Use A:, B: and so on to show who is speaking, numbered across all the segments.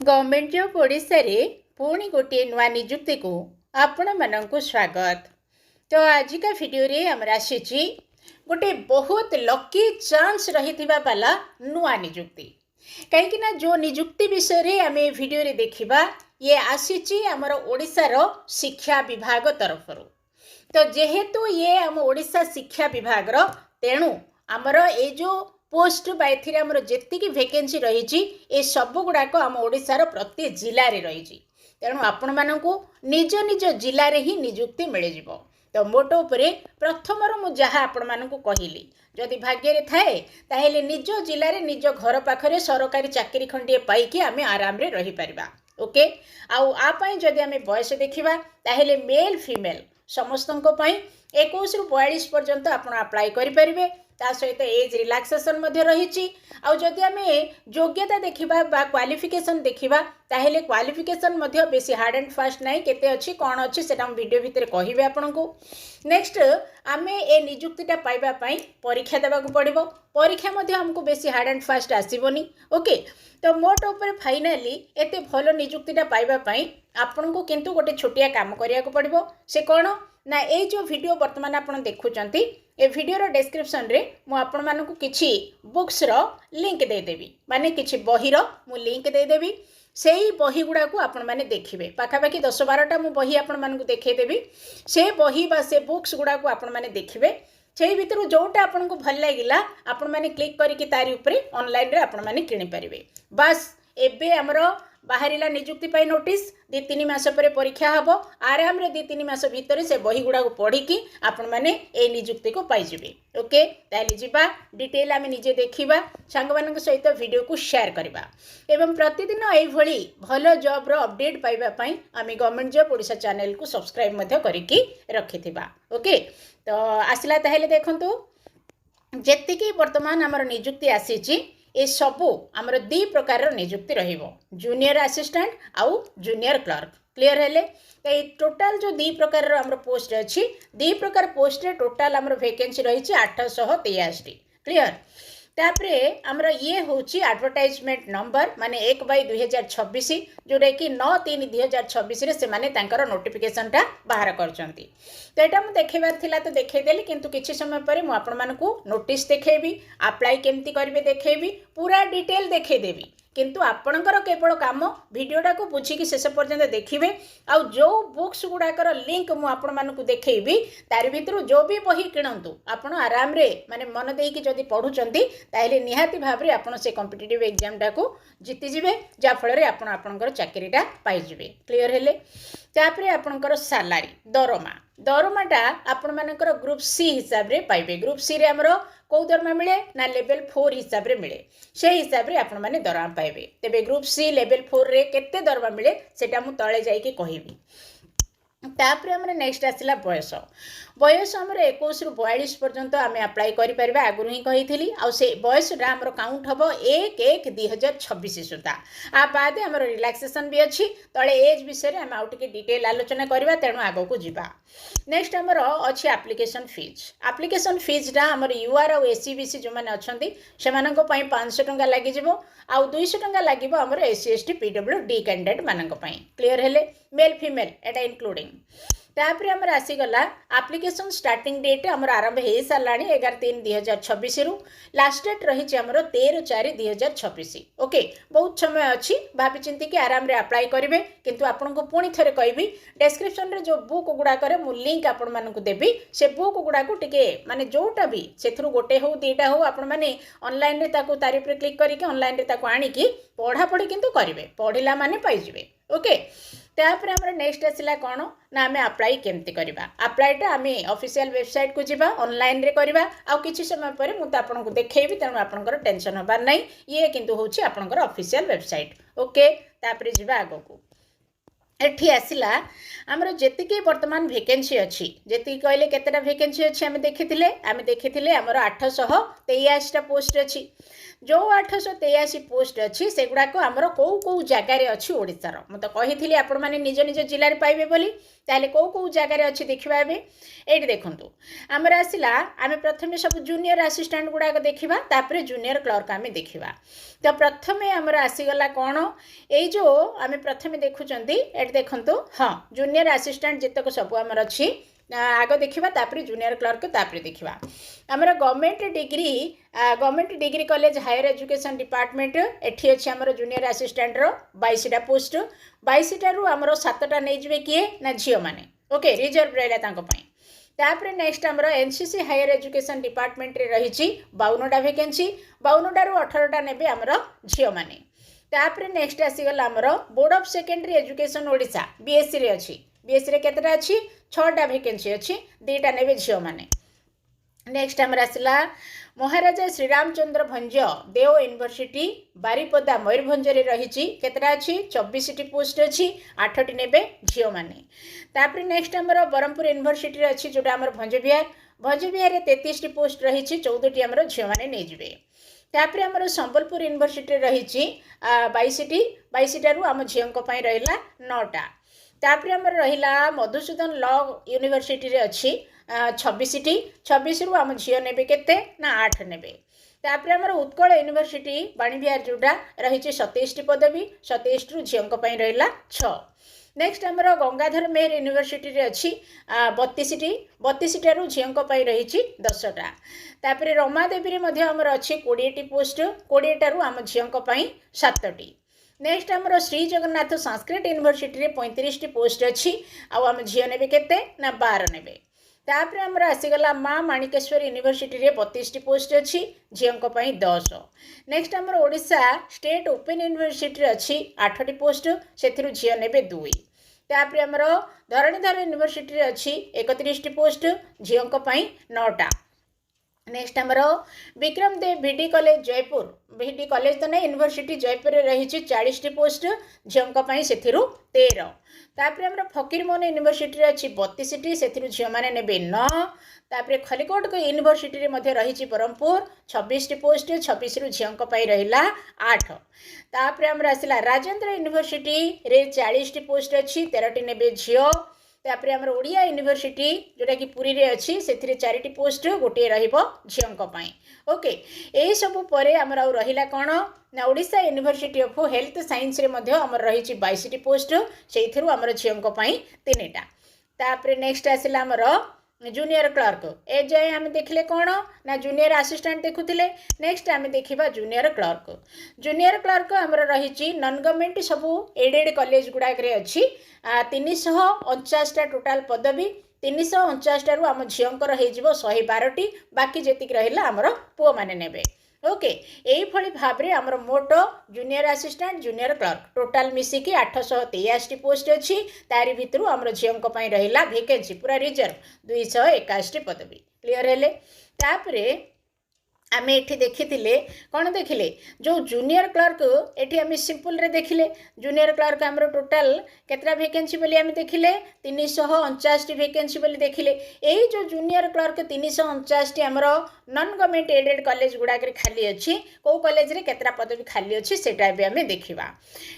A: Government job Odisha रे पुणी गोटे नुआ निजुक्ति को आपण मानकु स्वागत। तो आज का वीडियो रे हमरा आसीची गोटे बहुत लकी चांस रहिथिबा वाला नुआ निजुक्ति। कहीं ना जो निजुक्ति विषय रे आमे वीडियो रे देखिबा ये आसीची हमर ओडिशा रो शिक्षा विभाग तरफ रो। तो जेहेतु ये हम ओडिशा शिक्षा विभाग रो तेणु हमर ए जो पोस्ट बायथि आमर जेतिकी वैकेंसी रही ए सब गुड़ाक आम ओडिशार प्रति जिले में रही। तेणु आपण मानू निज निज जिले में ही निजुक्ति मिल जाव। तो मोटो उपरे प्रथम मु जहाँ आपण मानू कहली जदि भाग्य थाए ताहेले निज जिले में निज घर पाखरे सरकारी चाकरी खंडे पाइकी आम आराम रे रही परिबा। ओके आपाई जदि आम बयस देखा ताहेले मेल फीमेल समस्त 21 रु 42 पर्यंत आपण अप्लाई करें। ता सहित एज रिलैक्सेशन रही। आदि आम योग्यता देखा बा क्वालिफिकेशन देखा ताहेले क्वालिफिकेशन बेसी हार्ड एंड फास्ट नहीं केते अच्छी कौन अच्छी से वीडियो भितर कहे आपन को। नेक्स्ट आम ए निजुक्तिटा पाइबा परीक्षा देवा पड़ो। परीक्षा हमको बेसी हार्ड एंड फास्ट आसबनी। ओके तो मोट उपर फाइनाली एते भल निजुक्तिटा पाइबा आपन को किंतु गोटे छोटिया काम करिया को पड़ो। से कौन ना ये जो वीडियो बर्तमान आप देखुंत ए वीडियो डिस्क्रिप्शन रे मु आपण मानकु किछि बुक्स रो लिंक दे देबी माने किछि बही रो मु लिंक दे देबी। सेही बही गुड़ा को आपण माने देखिबे पाखापाखि 10-12टा मु बही आपण मानकु देखै देबी। से बही बा से बुक्स गुड़ा को आपण माने देखिबे। सेही भितर जोटा आपण को भल लागिला आपण माने क्लिक करिकि तारी ऊपर ऑनलाइन रे आपण माने किनि परिबे। बस एबे हमरो बाहरिला निजुक्ति पाई नोटिस 2-3 मास पर परीक्षा हम आराम रे 2-3 मास भितर से बही गुड़ा को पढ़ी आपण मैंने ए निजुक्ति को पाइबे। ओके ताली जीवा डिटेल आम निजे देखा सांग मान सहित वीडियो को शेयर करवा एवं प्रतिदिन यही भल जॉब रो अपडेट पाइबापी आम गवर्नमेंट जॉब ओडिशा चैनल को सब्सक्राइब करके रखि। ओके तो आसला ताहेले देखंतु जेतिकी वर्तमान आमर निजुक्ति आसीची ए सबू आमर 2 प्रकार निजुक्ति रहिबो जूनियर असिस्टेंट आउ जूनियर क्लर्क। क्लियर हेले तो ये टोटाल जो 2 प्रकार आमर पोस्ट अच्छी 2 प्रकार पोस्ट रे टोटाल आमर वैकेंसी रही 863। क्लियर तापरे आमर ये होची एडवर्टाइजमेंट नंबर माने 1/2026 जोटा कि 9/3/2026 रे से माने तांकर नोटिफिकेशन टा बाहर करचंती। तो एटा मु देखेबार थिला तो देखेदेली किंतु किछि समय पर मु आपण मानकु नोटिस देखेबी अप्लाई केमती करबे देखेबी पूरा डिटेल देखेदेबी। किंतु आपणकर केवल काम वीडियोटा को बुझिकी शेष पर्यंत देखिए। आउ जो बुक्स गुड़ाकर लिंक मु आपण मानकु देखैबी तार भितर जो भी बही किणंतु आपण आराम रे माने मन देकी जदि पढुचंती ताहेले निहाती भाव रे आपण से कॉम्पिटिटिव एग्जाम टा को जीति जिवे जा फल रे आपण आपणकर चाकरीटा पाई जिवे। क्लियर हेले तापरे आपणकर सैलरी दरमाटा आपण मानकर ग्रुप सी हिसाब रे पाइबे। ग्रुप सी रे हमरो कौ दरमा मिले ना लेवल 4 हिसाब रे मिले से हिसाब रे आपण माने दरमा पाइबे। तेबे ग्रुप सी लेवल 4 रे केते दरमा मिले सेटा मु तळे जाई कि कहिबी। तापरे हमरे नेक्स्ट आसिला बयस हमर 21 रु 42 पर्यंत आमे अप्लाई करि परबा आगुरु ही कहिथिली। आ से बयस रा हमर काउंट हबो 1/1/2026 सुता। आ बाद हमर रिलैक्सेशन भी अछि तळे एज विषय रे हम आउट के डिटेल आलोचना करबा तेणु आगो को जिबा। नेक्स्ट हमर अछि एप्लिकेशन फीस रा हमर यूआर और एससीबीसी जो माने अछंती सेमानंको पई 500 टंका लागि जिवो आ 200 टंका लागिवो हमर एससी एसटी पीडब्ल्यूडी कैंडिडेट मानंको पई। क्लियर हेले मेल फीमेल एटा इंक्लूडिंग। तापरे हमर आसीगला एप्लिकेशन स्टार्टिंग डेट हमर आरंभ हो सारा 11/3/2026 रु लास्ट डेट रही हमर 13/4/2026। ओके बहुत समय अच्छी भाभी चिंती कि आराम रे अप्लाई करेंगे। किंतु आपन को पुणी थे कहबी डिस्क्रिप्शन रे जो बुक गुड़ाक मु लिंक आपण मानकु देबी से बुक गुड़ाक टिके माने जोटा भी सेथरु गोटे हो 2टा हो आपण माने ऑनलाइन रे ताको तारीफ रे क्लिक करके ऑनलाइन रे ताको आनी कि पढ़ा पढ़ी किंतु करिवे पढ़िला माने पाई जिवे। ओके तापर हमर नेक्स्ट आसिला कौन ना आम अप्लाई केमती करवा। अप्लाईटा आम ऑफिशियल वेबसाइट को जीवा ऑनलाइन रे करवा आ किछि समय पर मु आपन को देखैबी तेणु आपनकर टेंशन हबार नहीं ये किंतु होछि आपनकर ऑफिशियल वेबसाइट। ओके तापर जीवा आगो को एठी आसिला आमर जेतिकी वर्तमान वैकेंसी अच्छी जेति कहले केतेटा वैकेंसी अच्छी आम देखिथिले आमर 823टा पोस्ट अच्छी। जो 883 पोस्ट अच्छी से गुड़ाक आमर कौ कौ जगार अच्छी ओडार मुझे कही आपण मैंने निज निज जिले में पाइबे बोली ताले कौ कौ जगार अच्छी देखा ये देखूँ आमर आसला आम प्रथम सब जूनियर आसिस्टेंट गुड़ाक देखा जूनियर क्लर्क आम देखा तो प्रथम आमर आसीगला कौन ये जो आम प्रथम देखुं ये देखूँ हाँ जूनियर आसिस्टेंट जितक सब आमर अच्छी आग देखा तापर जूनियर क्लर्क तापर देखा आमर government degree college higher education department एठी अच्छे आमर जूनियर आसिस्टेंट रो 22टा पोस्ट 22टा रु आमर 7टा नहीं जबे किए ना झियो माने ओके रिजर्व रहला तांको पई तापर नेक्स्ट आमर एनसीसी हायर एजुकेशन डिपार्टमेंट रे रही 52टा वैकेंसी 52टा रु 18टा नेबे आमर झियो माने तापर नेक्स्ट आसीगला आमर board of secondary education Odisha BSc रे अछि बीएससी रे केतेटा अछि 6टा वैकेंसी अच्छी 2टा नेबे झियो माने नेक्स्ट आमर आसला महाराजा श्रीरामचंद्र भंज देव यूनिवर्सिटी बारिपदा मयूरभंज रे रही केतरा अच्छी 24टी पोस्ट अच्छी 8टी नेबे झियो माने तापर नेक्स्ट आमर ब्रह्मपुर यूनिवर्सिटी अच्छी जोटा आमर भंज विहार रे 33टी पोस्ट रही 14टी आमर झियो माने नै जिवे तापर आमर संबलपुर यूनिवर्सिटी रही 22टारू आम झियों पई रहिला 9टा तापर आमर रहिला मधुसूदन लॉ यूनिवर्सिटी रे अच्छी 26 रु आम झियो नेबे केते ना 8 नेबे तापर आमर उत्कल यूनिवर्सिटी बाणीविहार जोटा रही 27टी पदवी 27 रु झियों पई रहिला 6 नेक्स्ट आमर गंगाधर मेहर यूनिवर्सिटी रे अच्छी 32टारू झियों पई रही 10टा तापर रमादेवी रे मध्य आमर अच्छी 20टी पोस्ट 20टारू आम झियों पई 7टी नेक्स्ट आमर श्री जगन्नाथ संस्कृत यूनिवर्सिटी रे 35टी पोस्ट अच्छी आम झियो नेबे केते ना 12 नेबे तापर आमर आसीगला माँ माणिकेश्वर यूनिवर्सिटी रे 32टी पोस्ट अच्छी झियों पई 10 नेक्स्ट आमर ओडिशा स्टेट ओपन यूनिवर्सिटी रे अच्छी 8टी पोस्ट सेथिरु झियो नेबे 2 तापर आमर धरणीधर यूनिवर्सिटी रे अच्छी 31टी पोस्ट झियों पई 9टा नेक्स्ट आमर विक्रम देव भिडी कॉलेज जयपुर भिडी कॉलेज तो नहीं यूनिवर्सिटी जयपुर रे रही 40टी पोस्ट झियों पई सेथिरु 13 तापर आमर फकीरमोहन यूनिवर्सिटी रे अच्छी 32टी सेथिरु झियो माने नेबे 9 तापर खलिकोट यूनिवर्सिटी रे मध्य रही ब्रह्मपुर 26टी पोस्ट 26 रु झियों पई रहिला 8 तापर आमर आसिला राजेंद्र यूनिवर्सिटी रे 40टी पोस्ट अच्छी 13टी नेबे झियो तापर आमर ओडिया यूनिवर्सिटी जोटा कि पुरी रे अच्छी से 4टी पोस्ट गोटे रहिबो झियों पई ओके एही सब परे आमर आउ रहिला कोन ना Odisha university of health science रे मध्य आमर रही 22टी पोस्ट सेइथिरु आमर झियों पई 3टा तापर नेक्स्ट आसिला आमर जूनियर क्लर्क ए जाए आम देखले कौन ना जूनियर असिस्टेंट देखुले नेक्स्ट आम देखा जूनियर क्लर्क आमर रही नॉन गवर्नमेंट सबू एडेड कॉलेज गुड़ाक अच्छी 349टा टोटाल पदवी 349टारू आम झीर हो 112टी बाकी जी रहा आमर पुओ मैंने नेबे ओके यही भाव में आमर मोट junior assistant junior clerk total मिसिकी 883 पोस्ट अच्छी तारी भितर आमर झील रहा वैकेंसी पूरा रिजर्व 281 पदवी क्लीयर हेले तापरे आमे एठी देखिथिले कौन देखिले जो जूनियर क्लर्क एठी आमे सिंपल रे देखिले जूनियर क्लर्क हमरो टोटल केतरा वैकेंसी बोली आमे देखिले 349 वैकेंसी बोली देखिले एही जो जूनियर क्लर्क 349 टी हमरो नॉन गवर्नमेंट एडेड कॉलेज गुडा के खाली अछि को कॉलेज रे केतरा पदवी खाली अछि सेटा बे आमे देखिबा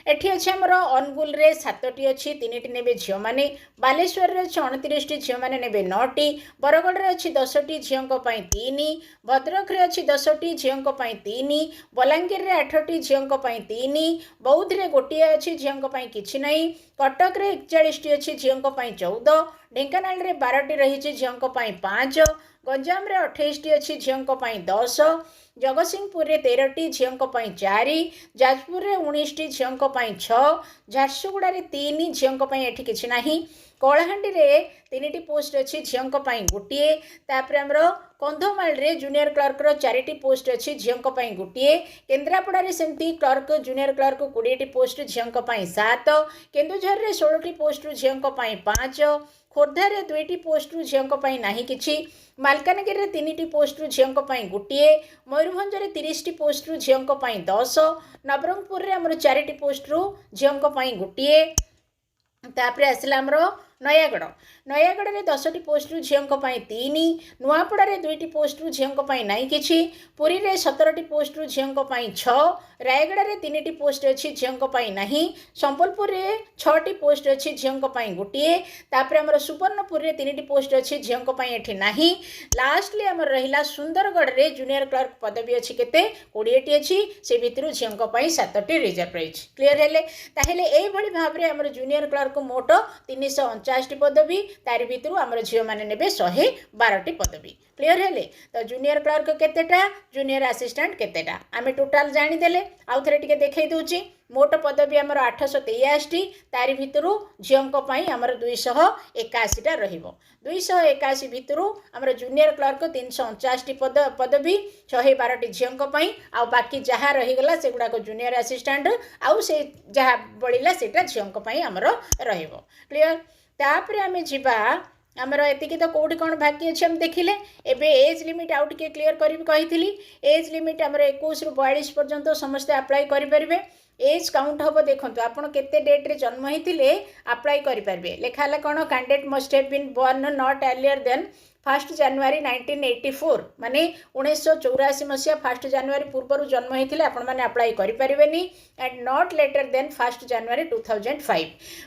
A: एठी अछि हमरो अनुगुल रे 7 टी अछि 3 टी नेबे झियो माने बालेश्वर रे 29 टी झियो माने नेबे 9 टी बरगढ़ रे अछि 10 टी झियो को पई 3 भद्रक रे अछि 10 टी झियों पई 3 बलांगीर रे 8 टी झियों पई 3 बौद्ध रे गोटिए अछि झियों पई किछि नहीं कटक रे 41 टी अछि झियों पई 14 ढेंकानाल रे 12 टी रही छि झियों पई 5 गंजाम रे 28 टी अछि झियों पई 10 जगतसिंहपुर रे 13 टी झियों पई 4 जाजपुर रे 19 टी झियों पई 6 झारसुगुड़ा रे 3 झियों पई एठी किछि नहीं कलाहांडी रे 3 टी पोस्ट अच्छी झियों पई गोटिए तापर हमरो कंधमाल रे जूनियर क्लर्क रो 4 टी पोस्ट अच्छी झियों पई गोटिए केन्द्रापड़ा रे सेमती क्लर्क जूनियर क्लर्क 20 टी पोस्ट झियों पई 7 केन्दुझर रे 16 टी पोस्ट झियों पई 5 खोर्धा रे 2 टी पोस्ट झियों पई नाही किछि मालकानगिरी रे 3 टी पोस्ट झियों पई गोटिए मयूरभंज रे 30 टी पोस्ट झियों पई 10 नवरंगपुर रे हमरो 4 टी पोस्ट झियों पई गोटिए तापर आसला हमरो नयागढ़ नयागढ़ में 10टी पोस्ट झील 3 नुआपड़ा 2टी पोस्ट झील नाई कि पुरी में 17टी पोस्ट झील 6 रायगढ़ में 3टी पोस्ट अच्छी झील ना संबलपुर में 6टी पोस्ट अच्छी झील गोटे तापर आम सुवर्णपुर में 3टी पोस्ट अच्छी झील ना लास्टली आम रहा सुंदरगढ़ में जूनियर क्लर्क पदवी अच्छी केते 20टी अच्छी से भितर झील 7टी रिजर्व रही क्लीयर हेले ताहेले एई भली भाव में आम जूनियर क्लर्क मोट 349टी पदवी तारि भितर आम झील मैंने ने 112टी पदवी क्लीयर हेले तो जूनियर क्लर्क केतेटा जूनियर असिस्टेंट केतेटा आमे टोटाल जानीदेले आउ थे टिके देखई दूची मोट पदवी आमर 883 तारि भितर झील आमर 281टा रहिबो 281 भितर आमर जूनियर क्लर्क 349टी पदवी 112टी झील आ बाकी जहाँ रहीगला से गुड़ाक जूनियर असिस्टेंट आउ से जहाँ बढ़ला सेटा झील आमर रहिबो क्लीयर तापर आमे जिबा आमर एतिकी तो कौटी कौन बाकी अच्छे हम देखिले एबे एज लिमिट आउ टिके क्लीयर करी एज लिमिट आमर 21 रु 42 पर्यंत समस्ते अप्लाई करें एज काउंट हम देखो आपड़ केते डेट रे जन्म होते अप्लाई करेंगे लिखाला कौन candidate must have been born not earlier than 1 January 1984 माने 1984 मसीहा 1 जनवरी पूर्व जन्म होते आपण मैंने अप्लाई करें एंड नॉट लेटर देन 1 जनवरी 2005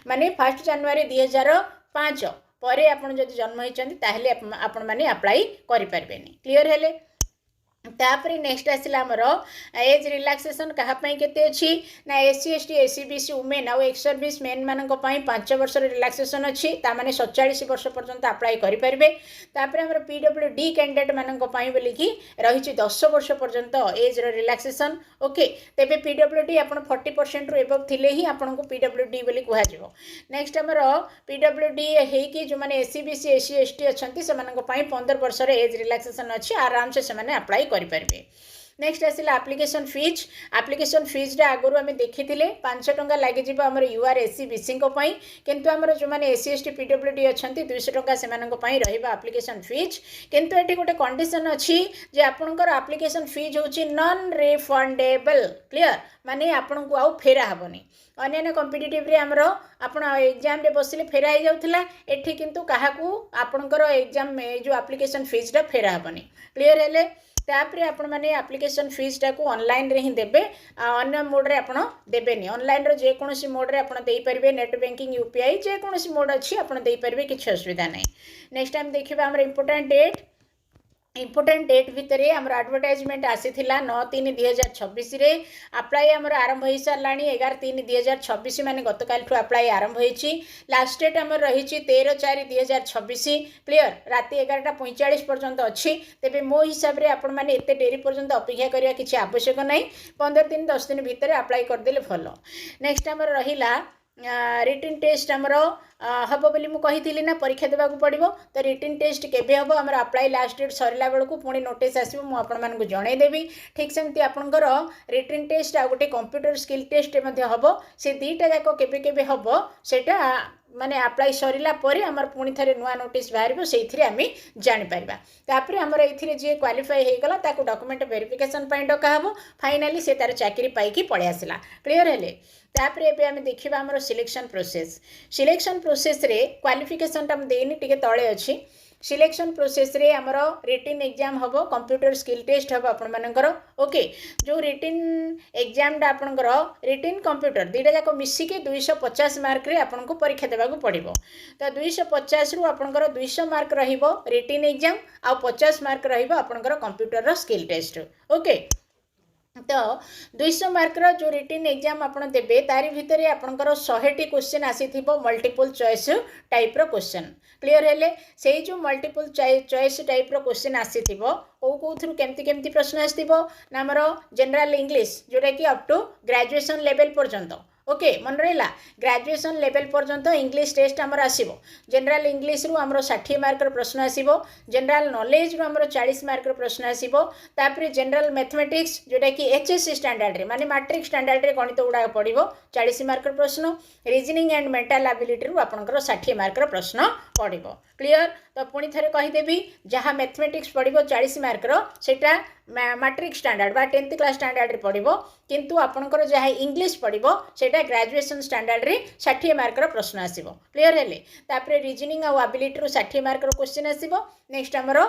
A: माने 1 जनवरी 2005 परे आपण जदि जन्म होइचंती ताहेले आपण माने अप्लाई करि परबेनी क्लियर हेले तापरे नेक्स्ट आसिला हमर एज रिलैक्सेशन कहा पई केते अछि ना एससी एसटी एससीबीसी वुमेन आ एक्स सर्विस मेन मानक पई 5 वर्ष रिलैक्सेशन अछि ता माने 47 वर्ष पर्यंत अप्लाई करि परबे तापरे हमर पीडब्ल्यूडी कैंडिडेट मानक पई बोली कि रहिछि 10 वर्ष पर्यंत एज रो रिलैक्सेशन ओके तेबे पीडब्ल्यूडी आपण 40% रो एबव थिले ही आपण को पीडब्ल्यूडी बोली कुहा जिवो नेक्स्ट हमर पीडब्ल्यूडी हे कि जो माने एससीबीसी एससी एसटी अछंती से मानक पई 15 वर्ष रे एज रिलैक्सेशन अछि आराम से से माने अप्लाई करें नेक्स्ट आसला एप्लिकेशन फीज आगुरी आम देखी 5 टंका लगे आम यूआर एससी बीसी किंतु आम जो मैंने एससी एसटी पीडब्ल्यूडी अच्छा 200 टंका से एप्लिकेशन फीज किंतु ये गोटे कंडीशन अच्छी जे आपणकर एप्लिकेशन फीज हूँ नॉन रिफंडेबल क्लियर माने आपन को आउ फेरा हेनी अन्य कॉम्पिटिटिव रे हमरो आपण एग्जाम रे बसिले फेरा हो जाउथला एठी किंतु काहाकू आपणकर एग्जाम जो एप्लिकेशन फीज टा फेरा हेनी क्लियर हेले तापर आपण माने एप्लिकेशन फीसटा को ऑनलाइन रे ही देबे अन्य मोड रे आपण देबेनी ऑनलाइन रो जे कोनोसी मोड रे आपण देई परबे नेट बैंकिंग यूपीआई जे कोनोसी मोड अछि आपण देई परबे किछ असुविधा नै नेक्स्ट टाइम देखिबा हमर इंपोर्टेंट डेट भितर आम एडवर्टाइजमेंट आसीथिला 9/3/2026 रे अप्लाई आमर आरंभ हो साराणी 11/3/2026 माने गतकाल ठू अप्लाई आरंभ होईची लास्ट डेट आमर रही 13/4/2026 क्लियर राति 11:45 पर्यंत अच्छी तेबे मो हिसाब रे आपण माने एते डेरी पर्यंत अपेक्षा करिया किछि आवश्यक नै 15 दिन 10 दिन भितर अप्लाई कर देले भलो नेक्स्ट आमर रहिला रिटन टेस्ट आमर हम बोली मुझे ना परीक्षा देवा पड़ो तो रिटन टेस्ट केबे हम आम अप्लाई लास्ट डेट सरला बेलू पुणी नोटिस आसो मुझे जनईदेवी ठीक सेमती आपंकर रिटन टेस्ट आ गोटे कंप्यूटर स्किल टेस्ट हम से दुईटा जाक केबे हम सेटा माने अप्लाई सरला पर आमर पुणी थे नुआ नोटिस बाहर से आम जापर तापर आमर ये जी क्वालिफाई होगला ताको डॉक्यूमेंट वेरिफिकेशन डकाब फाइनाली से तार चाकरी पाई पलि आसला क्लीयर हेले तापर एबे आम देखा आमर सिलेक्शन प्रोसेस रे क्वालिफिकेशन टा देनी टिके तले अच्छी सिलेक्शन प्रोसेस रे आमर रिटन एग्जाम हम कंप्यूटर स्किल टेस्ट हम आपंकर ओके जो रिटन एग्जाम टा आपंकर रिटन कंप्यूटर दुईटा जाक मिसिकी 250 मार्क रे आपको परीक्षा देवा पड़ो तो 250 रु आपंकर 200 मार्क रिटन एग्जाम आ 50 मार्क आपंकर कंप्यूटर स्किल टेस्ट ओके तो 200 मार्क जो रिटन एग्जाम आपन देबे तारी भितर आपनकर 100टी क्वेश्चन आसी मल्टीपल चॉइस टाइप रो क्वेश्चन क्लियर हेले से जो मल्टीपल चॉइस टाइप रो क्वेश्चन आसी कौ थ्रू केमती प्रश्न आसो ना आमर जनरल इंग्लिश जोटा कि अप टू ग्रेजुएशन लेवल पर्यंत ओके मन रहा ग्रेजुएशन लेवल पर्यंत इंग्लिश टेस्ट आमर आसो जनरल इंग्लिश रु आमर 60 मार्क प्रश्न आसो जनरल नॉलेज रु आमर 40 मार्क प्रश्न आसो तापर जनरल मैथमेटिक्स जोटा कि एचएससी स्टैंडर्ड रे माने मैट्रिक स्टैंडर्ड रे गणित गुड़ा पड़ो 40 मार्क प्रश्न रीजनिंग एंड मेंटल एबिलिटी रु आपनकर 60 मार्क प्रश्न पड़ो क्लियर तो पुणी थे कहीदेवी जहाँ मैथमेटिक्स पड़ो 40 मार्क सेटा मैट्रिक स्टैंडर्ड बा 10th क्लास स्टैंडर्ड रे पड़िबो किंतु आपनकर जहा इंग्लिश पड़िबो सेटा ग्रेजुएशन स्टैंडर्ड रे 60 मार्क रो प्रश्न आसीबो क्लियर हेले तापरे रीजनिंग आ एबिलिटी रो 60 मार्क रो क्वेश्चन आसीबो नेक्स्ट हमरो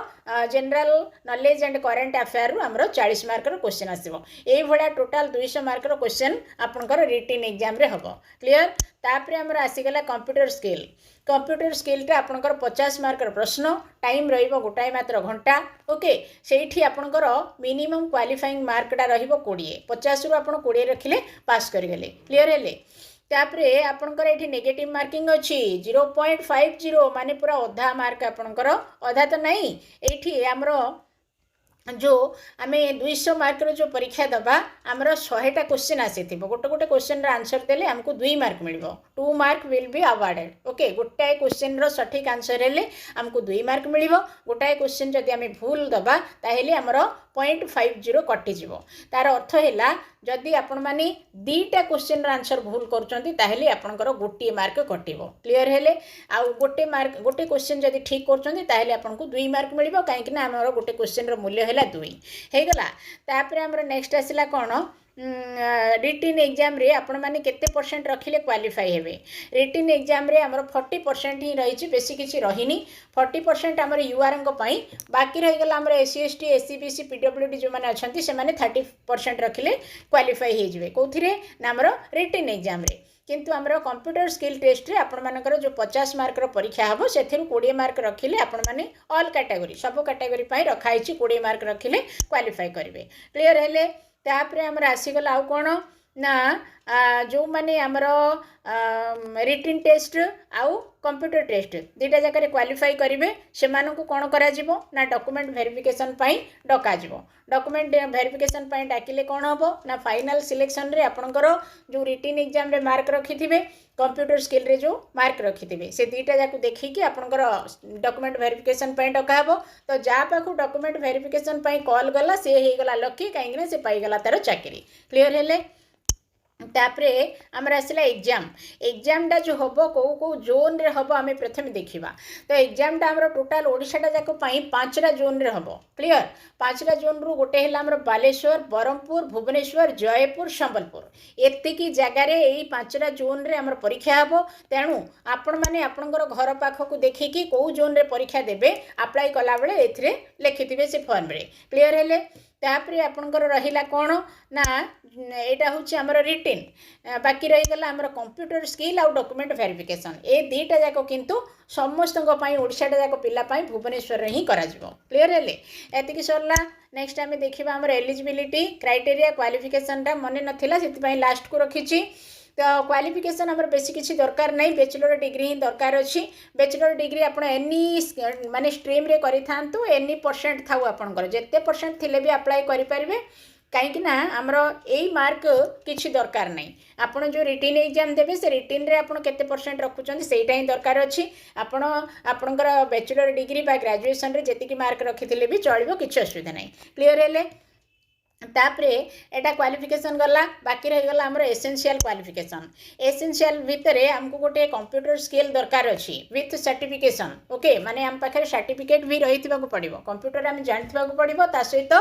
A: general knowledge and current affair रो हमरो 40 मार्क रो क्वेश्चन आसीबो एई भडा टोटल 200 मार्क रो क्वेश्चन आपनकर रिटन एग्जाम रे हबो क्लियर तापरे हमरो आसीगला कंप्यूटर स्किल आपणकर 50 मार्क प्रश्न टाइम रहिबो गोटाए मात्र घंटा ओके सेठी आपणकर मिनिमम क्वालिफाइंग मार्कटा रहिबो 20 50 रु आपण 20 रखिले पास करिगले क्लियर हेले तापरे आपणकर एठी नेगेटिव मार्किंग अछि 0.50 माने पूरा अधा मार्क आपणकर अधा तो नहीं एठी हमरो जो आमे 200 मार्क रो जो परीक्षा दबा आमर 100टा क्वेश्चन आसी गोटे गोटे क्वेश्चन रो आंसर देले हमको 2 मार्क मिलबो 2 mark will be awarded okay गोटाए क्वेश्चन रो सठिक आंसर हेले हमको 2 मार्क मिलबो गोटाए क्वेश्चन जदि आमे भूल दबा ताहेले हमर 0.50 कटि जिवो तार अर्थ हैला जदि आपण माने 2टा क्वेश्चन रो आंसर भूल करचंती ताहेले आपनकर गोटे मार्क कटिबो क्लियर हेले आ गोटे क्वेश्चन जदि ठीक करचंती ताहेले आपनको 2 मार्क मिलबो काहे कि ना हमर गोटे क्वेश्चन रो मूल्य हैला 2 हे गला तापरे हमर नेक्स्ट आसिला कोन रिटन एग्जाम रे आपण माने केते परसेंट रखिले क्वालिफाई हेबे रिटन एग्जाम रे हमर 40% ही रही बेसी किछि रहिनी 40% हमर यूआर को पई बाकी रहि गला हमर SC ST SC BC PWD जो माने अछंती से माने 30% रखिले क्वालिफाई हे जिवे कोथिरे ना हमर रिटन एग्जाम रे किंतु हमर कंप्यूटर स्किल टेस्ट रे आपण मानकर जो 50 मार्क रो परीक्षा हबो सेथिरु 20 मार्क रखिले आपण माने ऑल कैटेगरी सब कैटेगरी पई रखाइछि 20 मार्क रखिले क्वालिफाई करिवे क्लियर हेले तापरे हमर आसीगला आउ कोन ना जो माने हमर रिटन टेस्ट आउ कंप्यूटर टेस्ट दुटा जगह क्वालिफाई करेंगे से कौन करा ना डॉक्यूमेंट वेरिफिकेशन पाई डका डॉक्यूमेंट वेरिफिकेशन पाई डाकिले कौन हम ना फाइनल सिलेक्शन रे आपणकर जो रिटन एग्जाम रे मार्क रखि कंप्यूटर स्किल रे जो मार्क रखि से दुटा जाक देखिकी आपणकर डॉक्यूमेंट वेरिफिकेशन पाई डका तो जहाँ पाखु डॉक्यूमेंट वेरिफिकेशन पाई कॉल गला से हो गला लकी कहीं से पाईगला तार चाकरी क्लियर हेले तापरे आमर आसला एग्जाम टा जो हम कौ जोन रे हम आम प्रथम देखा तो एग्जाम टा आमर टोटाल ओडिशाटा जाक 5टा जोन रे हम क्लियर 5टा जोन रु गोटे है आमर बालेश्वर बरहमपुर भुवनेश्वर जयपुर संबलपुर एतिकी जगार यही 5टा जोन रे आमर परीक्षा हम तेणु आपण मैंने आपणकर घर पाखक देखिकी कौ जोन रे परीक्षा देबे अप्लाई कला बेले एथिरे लिखिथिबे से फॉर्म रे क्लियर हेले तापरे आपणकर रहिला कोन ना एटा होछि हमर रिटन बाकी रही गला हमर कंप्यूटर स्किल आउ डॉक्यूमेंट वेरिफिकेशन ए दीटा जाको किंतु समस्त ओडिशाटा जाको पिला पाई भुवनेश्वर रे ही करा जिवो क्लियर हेले एतिकी सरला नेक्स्ट आमे देखिबा हमर एलिजिबिलिटी क्राइटेरिया क्वालिफिकेशन टा मने नथिला सेति पई लास्ट को रखिछि तो क्वालिफिकेशन आमर बेसी किसी दरकार नहीं बैचलर डिग्री ही दरकार अच्छी बैचलर डिग्री आप एनी माने स्ट्रीम रे करि थांतु एनी परसेंट थाउ आपनकर जेते परसेंट थिले भी अप्लाई करि परिबे कहीं ना आमर यही मार्क किसी दरकार नहीं आपड़ जो रिटन एग्जाम देवे से रिटन रे आपड़ केते परसेंट रखुचंती सेटा ही दरकार अच्छी आपणकर बैचलर डिग्री बा ग्रेजुएशन रे जेतिकी मार्क रखिथिले भी चलिबो किछि असुविधा नहीं क्लियर हेले तापरे एटा क्वालिफिकेशन गला बाकी रही गला हमर एसेंशियल क्वालिफिकेशन भितरे हमको गोटे कंप्यूटर स्किल दरकार अच्छी विथ सर्टिफिकेशन ओके माने हम पाखे सर्टिफिकेट भी रही पड़ो कंप्यूटर आम जानी पड़ो ता सहित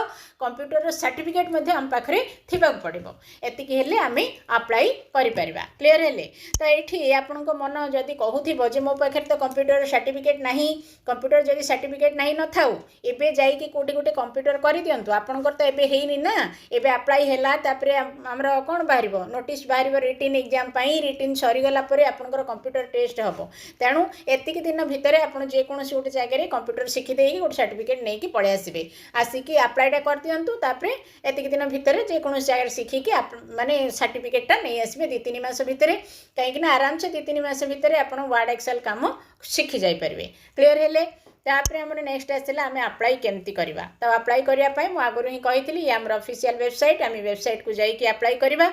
A: कंप्यूटर सर्टिफिकेट हम पाखे पड़ो एतिकी हेले आम अप्लाई करिपरिबा क्लियर हेले तो ये आपण मन जदि कहूथिबो जे मो पाखे तो कंप्यूटर सर्टिफिकेट नहीं कंप्यूटर जदि सर्टिफिकेट नहीं न थाउ एबे जाईकी कोठी गोटे कंप्यूटर कर दियंतु आपणकर तो एबे हेइनी ना एबे अप्लाई हैला तापरे हमर कोन बाहरिबो नोटिस बाहरिबो रिटन एग्जाम पई रिटन सरीगला परे आपनकर कंप्यूटर टेस्ट हबो तेणु एतिक दिन भितरे आपन जे कोनोसी गोटे जगह रे कंप्यूटर शिखि देई गोटे सर्टिफिकेट नै कि पळे आसीबे आसीकी अप्लाईटा कर दियंतु तापरे एतिक दिन भितरे जे कोनोसी जगह शिखि कि माने सर्टिफिकेटटा नै आसीबे 2-3 मास भितरे काहे कि ना आराम से 2-3 मास भितरे आपन वर्ड एक्सेल काम शिखि जाई परिबे क्लियर हेले तापरे हमर नेक्स्ट आसला आम अप्लाई केमती करवा तो अप्लाई करने मुझे आगुरी ही कही आम ऑफिशियल वेबसाइट आम वेबसाइट को जाइए अप्लाई करवा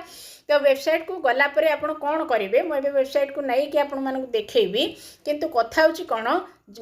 A: तो वेबसाइट को गलापर आप कौन करेंगे मुझे वेबसाइट को नहीं कि आपण देखी किंतु कथा हूँ कौन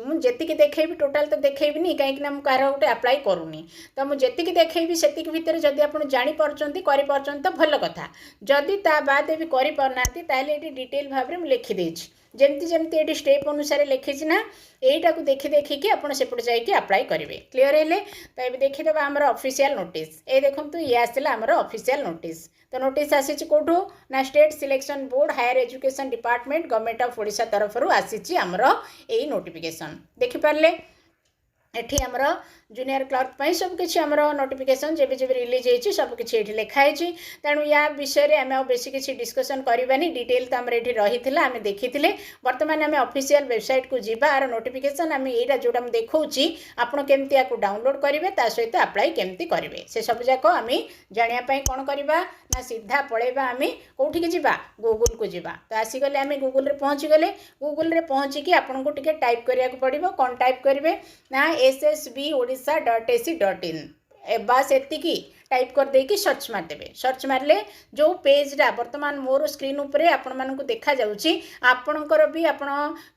A: मुझे देखी टोटाल तो देखी कहीं मुझे कह गोटे अप्लाई करूनी तो मुझे देखी से भितर जदि आप जापर तो भल कथा जदि ता बाद भी करना ये डिटेल भाव में लिखिदे जमती जमती ये स्टेप अनुसार लिखी ना यहीटा को देखी देखिकी आप सेपटे जाकि अप्लाई करेंगे क्लीयर है। तो ये देखीदे आमर ऑफिशियल नोटिस ये देखो ये आसला आमर ऑफिशियल नोटिस। तो नोटिस आसी कौटू ना state selection board higher education department government of Odisha तरफ आसी आमर यही नोटिफिकेशन देखिपारे। एठी आमर जूनियर क्लर्क सबकि आमर नोटिफिकेशन जब जब रिलीज होती सबकि ये लिखाई तेणु या विषय आम बेस किसी डिस्कसन करवानी डिटेल तो आम ये रही आम देखी बर्तमान आम ऑफिशियल वेबसाइट को जीवा आर नोटिफिकेशन आम यहाँ जोटा देखा आपड़ केमती या डाउनलोड करेंगे ता सहित अप्लाई केमती करेंगे से सब जाक आम जानापी कौन करवा ना सीधा पलैबा आम कौटिक जावा गूगल को जावा। तो आसीगले आम गूगल रे पहुँची गले गूगल रे पहुँचिकी आपन को टिके टाइप करिया को पड़िबो कौन टाइप करेंगे ना ssbodisha.in बस एतिकी टाइप कर देकी सर्च मारदेवे। सर्च मारले जो पेजटा बर्तमान मोर स्क्रीन उपरे आपण मानकु देखा जाउची आपणकर भी आपण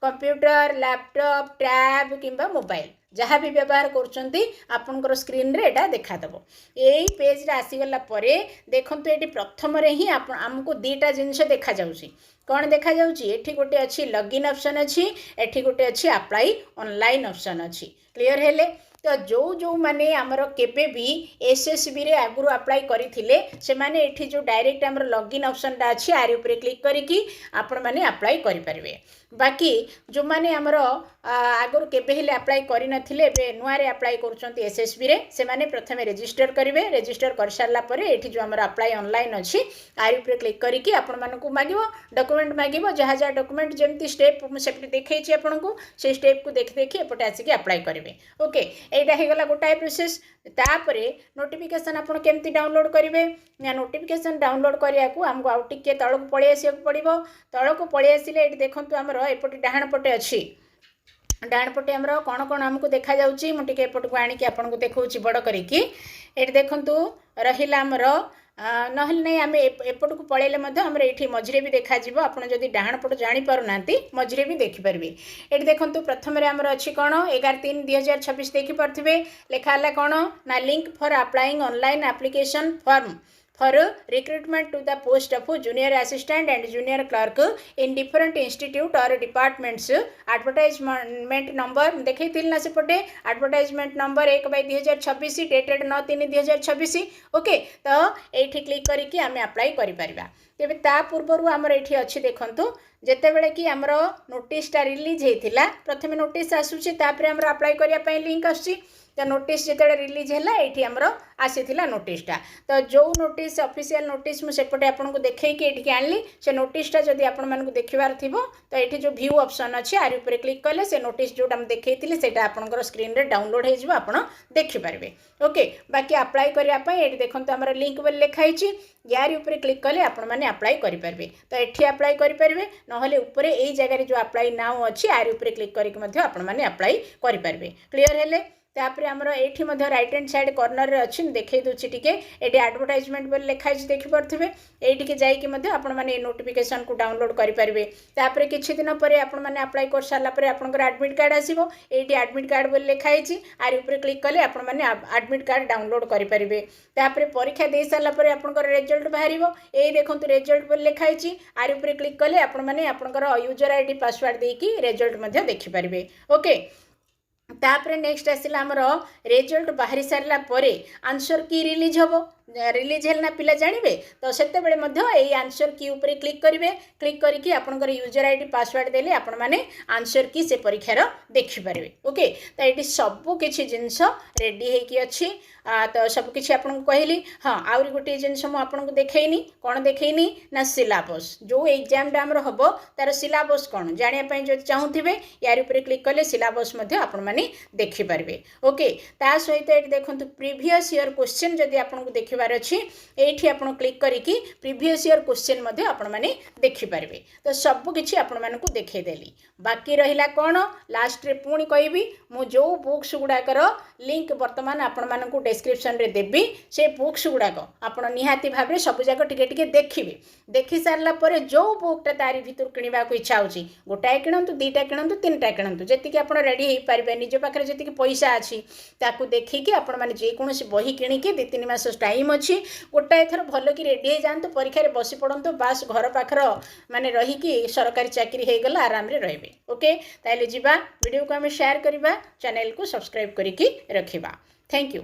A: कंप्यूटर लैपटॉप टैब किंबा मोबाइल जहाँ भी व्यवहार कर स्क्रीन रे एटा देखा दबो। यही पेज रे आसीगला परे देखंतु एटी प्रथम रे ही आमको दीटा जिनिस देखा जाउची कौन देखा जाउची एठी गोटे अच्छी लॉगिन ऑप्शन अच्छी एठी गोटे अच्छी अप्लाई ऑनलाइन ऑप्शन अच्छी क्लियर हेले। तो जो जो माने आमर केबे भी एसएसबी रे आगुरु अप्लाई करिथिले से माने एठी जो डायरेक्ट आमर लॉगिन ऑप्शन टा अच्छी आरि ऊपर क्लिक करिकी आपण माने अप्लाई करि परिबे। बाकी जो माने आमर आगुरु केबे हेले अप्लाई करि नथिले बे नुआ रे अप्लाई करूचंती एसएसबी रे से माने प्रथमे रजिस्टर करिवे रजिस्टर कर सारला परे एठी जो आमर अप्लाई ऑनलाइन अच्छी आरि ऊपर क्लिक करिकी आपण मानकु मागिवो डॉक्यूमेंट मागिवो जहाँ जहाँ डॉक्यूमेंट जेमती स्टेप सेपटे देखैछि आपण को से स्टेप को देखि देखि एपटे आसिकी अप्लाई करिवे। ओके एटा हेगला गोटाए प्रोसेस। तापरे नोटिफिकेशन आपण केमती डाउनलोड करेंगे ना नोटिफिकेशन डाउनलोड करिया को हमको आउ टिके तळक पळि आसिया पड़िबो। तळक पळि आसिले एटी देखंतु हमर एपटे डाहाण पटे अच्छी डाण पटे आमर कौन कौन आमको देखा जाउची मु टिके एपट को आनिकी आपन को देखौची बड़ करिकी एटी देखंतु रहिला आमर नहले नहीं आम एपट को पलैले आमर ये मझे भी देखा आपड़ जदि डाण पट जापर ना मझे भी देखिपारे। ये देखो प्रथम आमर अच्छी कौन 11/3/2026 देखिपे लिखाला कौन ना link for applying online application form for recruitment to the post of junior assistant and junior clerk in different institute और डिपार्टमेंट्स एडवर्टाइजमेंट नंबर देखी ना सेपटे एडवर्टाइजमेंट नंबर 1/2026 डेटेड 9/3/2026। ओके तो ये क्लिक करके आम अप्लाई करिपरिबा। तेबे ता पूर्व आमर ये अच्छी देखंतु जेतेबेले कि आमर नोटिसटा रिलीज होता प्रथम नोटिस आसूची तापर आमर अप्लाई करने लिंक आसूची। तो नोटिस जिते रिलीज है ये आमर आसीला नोटिसटा तो जो नोटिस ऑफिशियल नोटिस मुझेपटे आपको देखी ये आनली से नोटिसटा जदि आपण मानक देखार थी तो ये जो व्यू ऑप्शन अच्छी आरि ऊपर क्लिक कले से नोटिस जोटा देखी से आपंकर स्क्रीन रे डाउनलोड हो आप देखिपारे। ओके बाकी अप्लाई करने ये देखो आम लिंक बोली लिखाई यार ऊपर क्लिक कले आपण मैंने अप्लाई करेंगे। तो ये अप्लाई करेंगे नहले ऊपर यही जगह जो अप्लाई नाउ अच्छी यार ऊपर क्लिक करके अप्लाई करेंगे। क्लीयर है। तापर आमर ये रईट हैंड साइड कॉर्नर रे अच्छी देखे दूसरी टिके ये एडवर्टाइजमेंट बोली लिखाई देखिपे ये जाकि आपण मैंने नोटिफिकेशन को डाउनलोड करेंगे। तापर किछि दिन पर आपण मैंने अप्लाई कर सारापर आपंकर एडमिट कार्ड आसो ये एडमिट कार्ड बोली लिखाई आर ऊपर क्लिक कले आपण मैंने एडमिट कार्ड डाउनलोड करेंगे। तापर परीक्षा दे सारापर आपंकर रिजल्ट बाहर ये देखो रिजल्ट बोली लिखाई आर ऊपर क्लिक कले आपण मैंने आपंकर यूजर आईडी पासवर्ड देकी रिजल्ट देखिपारे। ओके तापर नेक्स्ट आसला आमर रिजल्ट बाहरी सारा आंसर की रिलीज हम रिलीज है ना पिला जानवे तो से आंसर की ऊपर क्लिक करेंगे क्लिक करके आपंकर यूजर आईडी पासवर्ड देले आपण माने आंसर की से परीक्षार देखिपारे। ओके तो ये सबू किसी जिनस रेडी होगी अच्छी तो सबकि आपको कहली हाँ आहरी गोटे जिनस मुझे देखनी कौन देखनी ना सिलेबस जो एग्जाम आमर हम तार सिलेबस कौन जानापी जो चाहूे यार ऊपर क्लिक कले सिलेबस आपण मैंने देखिपारे। ओके ता सहित ये देखो प्रीवियस ईयर क्वेश्चन जदि आपको देखिबार अच्छी ये आप क्लिक करके प्रीवियस ईयर क्वेश्चन आपण मैंने देखिपारे। तो सबकि आपण मानकु देखईदेली बाकी रहिला कौन लास्ट रे पुणी कहबी मु जो बुक्स गुड़ाकर लिंक बर्तमान आपण मानकु डिस्क्रिप्शन रे देबी से बुक्स गुड़ाक आपण निहाती भाव सब जाक टिके टिके देखिबे देखि सारला परे जो बुकटा तारी भितर किणवा को इच्छा होची गोटाए किणंतु दुईटा किणंतु तीनटा किणंतु जेतिकी आपण रेडी हो पारे निज पाखे जी पैसा अच्छी ताकू देखिकी आपण माने जेकोसी बही किणिकी 2-3 मास टाइम टाइम अच्छी गोटाए थर भल कि रेडी जातु परीक्षा बसी पड़तु बास घर पाखर माने रहीकि सरकारी चाकरी हो गला आराम रे रहिबे ओके ताले जीवा वीडियो को आम शेयर करवा चैनल को सब्सक्राइब करिकी रखिबा थैंक यू।